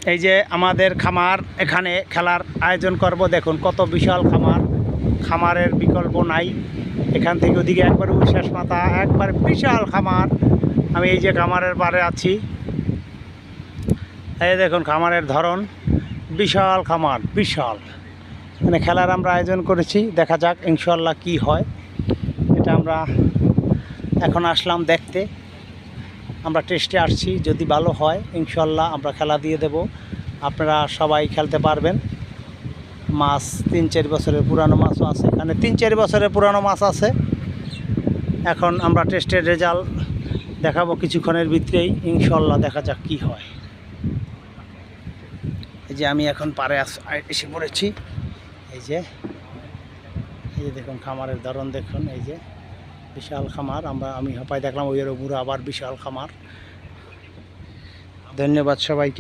এই যে আমাদের খামার, এখানে খেলার আয়োজন করব। দেখুন কত বিশাল খামার, খামারের বিকল্প নাই। এখান থেকে ওদিকে একবার উচ্ছ্বাস মাথা, একবার বিশাল খামার। আমি এই যে খামারের পাড়ে আছি, এই দেখুন খামারের ধরন, বিশাল খামার, বিশাল। মানে খেলার আমরা আয়োজন করেছি, দেখা যাক ইনশাল্লাহ কি হয়। এটা আমরা এখন আসলাম দেখতে, আমরা টেস্টে আসছি, যদি ভালো হয় ইনশাল্লাহ আমরা খেলা দিয়ে দেব, আপনারা সবাই খেলতে পারবেন। মাছ 3-4 বছরের পুরানো মাছও আছে এখানে, 3-4 বছরের পুরানো মাছ আছে। এখন আমরা টেস্টের রেজাল্ট দেখাবো কিছুক্ষণের ভিতরেই, ইনশাল্লাহ দেখা যাক কি হয়। এই যে আমি এখন পাড়ে এসে পড়েছি। এই যে দেখুন খামারের ধরন দেখুন, এই যে বিশাল খামার। আমি হাঁপায় দেখলাম ওই উপরে আবার বিশাল খামার। ধন্যবাদ সবাইকে।